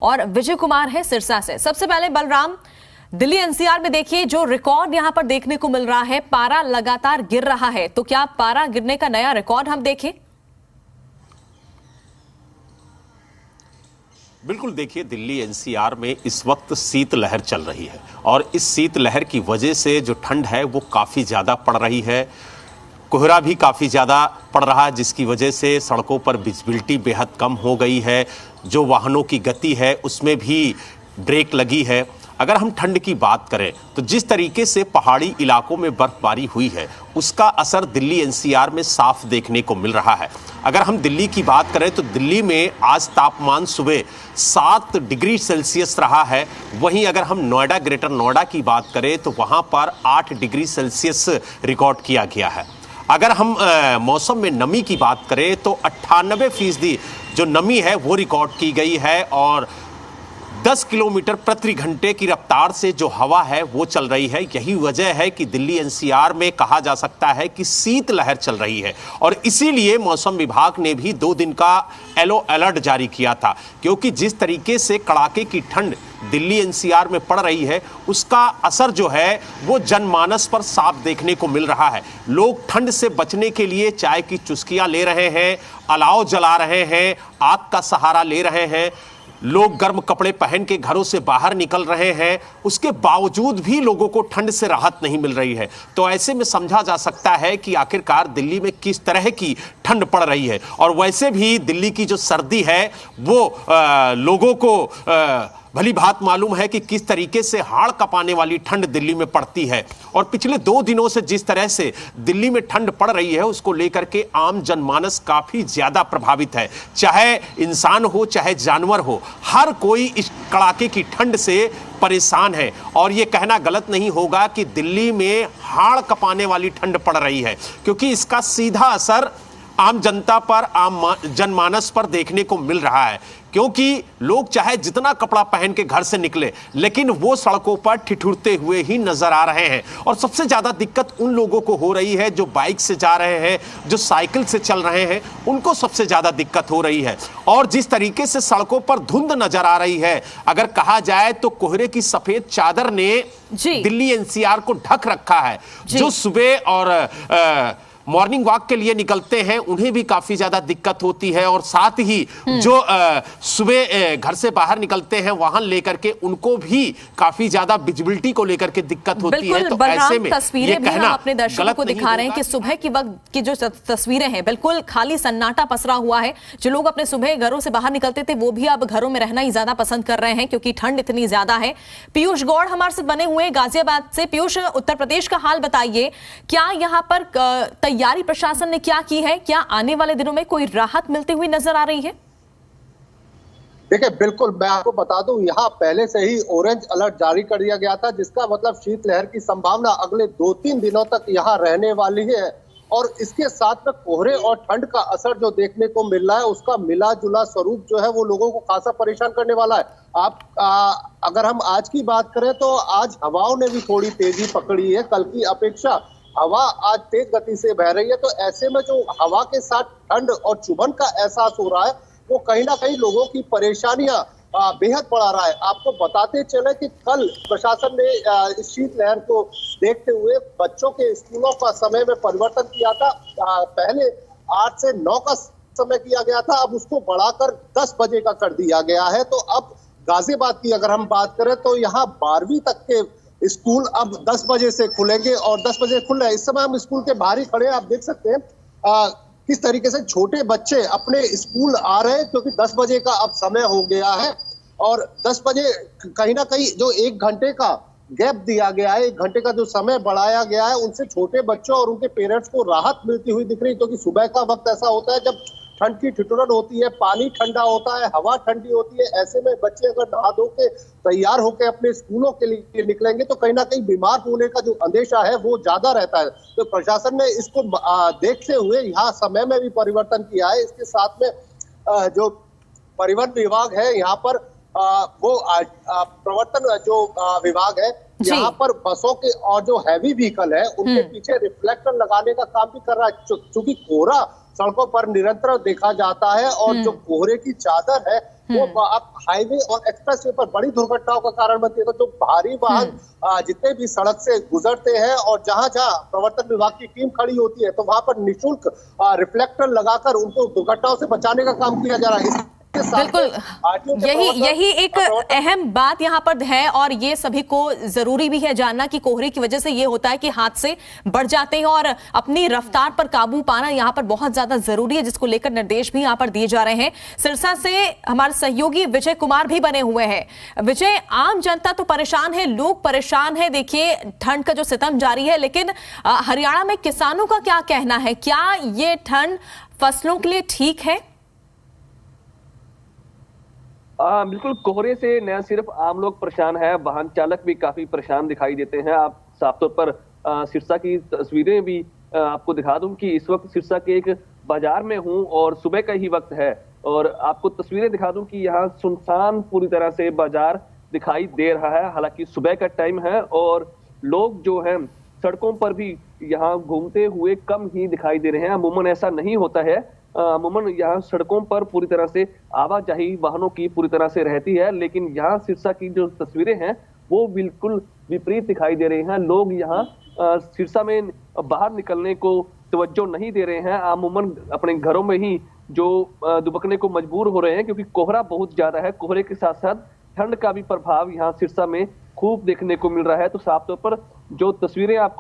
और विजय कुमार है सिरसा से। सबसे पहले बलराम, दिल्ली एनसीआर में देखिए जो रिकॉर्ड यहां पर देखने को मिल रहा है, पारा लगातार गिर रहा है, तो क्या पारा गिरने का नया रिकॉर्ड हम देखें? बिल्कुल, देखिए दिल्ली एनसीआर में इस वक्त शीतलहर चल रही है और इस शीतलहर की वजह से जो ठंड है वो काफ़ी ज़्यादा पड़ रही है। कोहरा भी काफ़ी ज़्यादा पड़ रहा है, जिसकी वजह से सड़कों पर विजिबिलिटी बेहद कम हो गई है। जो वाहनों की गति है उसमें भी ब्रेक लगी है। अगर हम ठंड की बात करें तो जिस तरीके से पहाड़ी इलाकों में बर्फबारी हुई है उसका असर दिल्ली एनसीआर में साफ देखने को मिल रहा है। अगर हम दिल्ली की बात करें तो दिल्ली में आज तापमान सुबह 7 डिग्री सेल्सियस रहा है। वहीं अगर हम नोएडा, ग्रेटर नोएडा की बात करें तो वहां पर 8 डिग्री सेल्सियस रिकॉर्ड किया गया है। अगर हम मौसम में नमी की बात करें तो 98% जो नमी है वो रिकॉर्ड की गई है और 10 किलोमीटर प्रति घंटे की रफ्तार से जो हवा है वो चल रही है। यही वजह है कि दिल्ली एनसीआर में कहा जा सकता है कि शीतलहर चल रही है और इसीलिए मौसम विभाग ने भी 2 दिन का येलो अलर्ट जारी किया था, क्योंकि जिस तरीके से कड़ाके की ठंड दिल्ली एनसीआर में पड़ रही है उसका असर जो है वो जनमानस पर साफ देखने को मिल रहा है। लोग ठंड से बचने के लिए चाय की चुस्कियां ले रहे हैं, अलाव जला रहे हैं, आग का सहारा ले रहे हैं। लोग गर्म कपड़े पहन के घरों से बाहर निकल रहे हैं, उसके बावजूद भी लोगों को ठंड से राहत नहीं मिल रही है। तो ऐसे में समझा जा सकता है कि आखिरकार दिल्ली में किस तरह की ठंड पड़ रही है। और वैसे भी दिल्ली की जो सर्दी है वो लोगों को भली भांति मालूम है कि किस तरीके से हाड़ कपाने वाली ठंड दिल्ली में पड़ती है। और पिछले 2 दिनों से जिस तरह से दिल्ली में ठंड पड़ रही है उसको लेकर के आम जनमानस काफी ज्यादा प्रभावित है। चाहे इंसान हो चाहे जानवर हो, हर कोई इस कड़ाके की ठंड से परेशान है। और ये कहना गलत नहीं होगा कि दिल्ली में हाड़ कपाने वाली ठंड पड़ रही है, क्योंकि इसका सीधा असर आम जनता पर, आम जनमानस पर देखने को मिल रहा है। क्योंकि लोग चाहे जितना कपड़ा पहन के घर से निकले लेकिन वो सड़कों पर ठिठुरते हुए ही नजर आ रहे हैं। और सबसे ज्यादा दिक्कत उन लोगों को हो रही है जो बाइक से जा रहे हैं, जो साइकिल से चल रहे हैं, उनको सबसे ज्यादा दिक्कत हो रही है। और जिस तरीके से सड़कों पर धुंध नजर आ रही है, अगर कहा जाए तो कोहरे की सफेद चादर ने दिल्ली एनसीआर को ढक रखा है। जो सुबह और मॉर्निंग वॉक के लिए निकलते हैं उन्हें भी काफी ज्यादा दिक्कत होती है, और साथ ही जो सुबह घर से बाहर निकलते हैं वाहन लेकर के उनको भी काफी ज्यादा विजिबिलिटी को लेकर के दिक्कत होती है। तो ऐसे में तस्वीरें भी हम अपने दर्शकों को दिखा रहे हैं कि सुबह की वक्त की जो तस्वीरें हैं बिल्कुल खाली सन्नाटा पसरा हुआ है। जो लोग अपने सुबह घरों से बाहर निकलते थे वो भी अब घरों में रहना ही ज्यादा पसंद कर रहे हैं क्योंकि ठंड इतनी ज्यादा है। पीयूष गौड़ हमारे साथ बने हुए गाजियाबाद से। पीयूष, उत्तर प्रदेश का हाल बताइए, क्या यहाँ पर तैयारी प्रशासन ने क्या की है? क्या आने वाले दिनों में कोई राहत मिलती हुई नजर आ रही है? देखिए, बिल्कुल मैं आपको बता दूं, यहाँ पहले से ही ऑरेंज अलर्ट जारी कर दिया गया था, जिसका मतलब शीतलहर की संभावना अगले 2-3 दिनों तक यहाँ रहने वाली है। और इसके साथ में कोहरे और ठंड का असर जो देखने को मिल रहा है उसका मिला जुला स्वरूप जो है वो लोगों को खासा परेशान करने वाला है। अगर हम आज की बात करें तो आज हवाओं ने भी थोड़ी तेजी पकड़ी है। कल की अपेक्षा हवा आज तेज गति से बह रही है, तो ऐसे में जो हवा के साथ ठंड और चुभन का एहसास हो रहा है वो कहीं ना कहीं लोगों की परेशानियां बेहद बढ़ा रहा है। आपको बताते चले कि कल प्रशासन ने इस शीतलहर को देखते हुए बच्चों के स्कूलों का समय में परिवर्तन किया था। पहले 8 से 9 का समय किया गया था, अब उसको बढ़ाकर 10 बजे का कर दिया गया है। तो अब गाजियाबाद की अगर हम बात करें तो यहाँ 12वीं तक के स्कूल अब 10 बजे से खुलेंगे और 10 बजे खुल रहे हैं। इस समय हम स्कूल के बाहर ही खड़े हैं, आप देख सकते हैं किस तरीके से छोटे बच्चे अपने स्कूल आ रहे हैं, क्योंकि 10 बजे का अब समय हो गया है। और 10 बजे कहीं ना कहीं जो 1 घंटे का गैप दिया गया है, 1 घंटे का जो समय बढ़ाया गया है, उनसे छोटे बच्चों और उनके पेरेंट्स को राहत मिलती हुई दिख रही है। क्योंकि सुबह का वक्त ऐसा होता है जब ठंड की ठिठुरन होती है, पानी ठंडा होता है, हवा ठंडी होती है। ऐसे में बच्चे अगर नहा धो के तैयार होकर अपने स्कूलों के लिए निकलेंगे तो कहीं ना कहीं बीमार होने का जो अंदेशा है वो ज्यादा रहता है। तो प्रशासन ने इसको देखते हुए यहाँ समय में भी परिवर्तन किया है। इसके साथ में जो परिवहन विभाग है यहाँ पर वो प्रवर्तन जो विभाग है यहाँ पर बसों के और जो हैवी व्हीकल है उनके पीछे रिफ्लेक्टर लगाने का काम भी कर रहा है। चूंकि कोहरा सड़कों पर निरंतर देखा जाता है और जो कोहरे की चादर है वो अब हाईवे और एक्सप्रेस वे पर बड़ी दुर्घटनाओं का कारण बनती है। तो जो भारी वाहन जितने भी सड़क से गुजरते हैं और जहां जहां प्रवर्तन विभाग की टीम खड़ी होती है, तो वहां पर निःशुल्क रिफ्लेक्टर लगाकर उनको दुर्घटनाओं से बचाने का काम किया जा रहा है। बिल्कुल, यही एक अहम बात यहाँ पर है और ये सभी को जरूरी भी है जानना कि कोहरे की वजह से ये होता है कि हादसे बढ़ जाते हैं और अपनी रफ्तार पर काबू पाना यहाँ पर बहुत ज्यादा जरूरी है, जिसको लेकर निर्देश भी यहाँ पर दिए जा रहे हैं। सिरसा से हमारे सहयोगी विजय कुमार भी बने हुए हैं। विजय, आम जनता तो परेशान है, लोग परेशान है, देखिए ठंड का जो सितम जारी है, लेकिन हरियाणा में किसानों का क्या कहना है? क्या ये ठंड फसलों के लिए ठीक है? बिल्कुल, कोहरे से न सिर्फ आम लोग परेशान है, वाहन चालक भी काफी परेशान दिखाई देते हैं। आप साफ तौर पर सिरसा की तस्वीरें भी आपको दिखा दूं कि इस वक्त सिरसा के एक बाजार में हूं और सुबह का ही वक्त है और आपको तस्वीरें दिखा दूं कि यहाँ सुनसान पूरी तरह से बाजार दिखाई दे रहा है। हालांकि सुबह का टाइम है और लोग जो हैं सड़कों पर भी यहाँ घूमते हुए कम ही दिखाई दे रहे हैं। अमूमन ऐसा नहीं होता है, अमूमन यहाँ सड़कों पर पूरी तरह से आवाजाही वाहनों की पूरी तरह से रहती है, लेकिन यहाँ सिरसा की जो तस्वीरें हैं वो बिल्कुल विपरीत दिखाई दे रही हैं। लोग यहाँ सिरसा में बाहर निकलने को तवज्जो नहीं दे रहे हैं, अमूमन अपने घरों में ही जो दुबकने को मजबूर हो रहे हैं, क्योंकि कोहरा बहुत ज्यादा है। कोहरे के साथ साथ ठंड का भी प्रभाव यहाँ सिरसा में खूब देखने को मिल रहा है। तो साफ तौर पर जो तस्वीरें आपको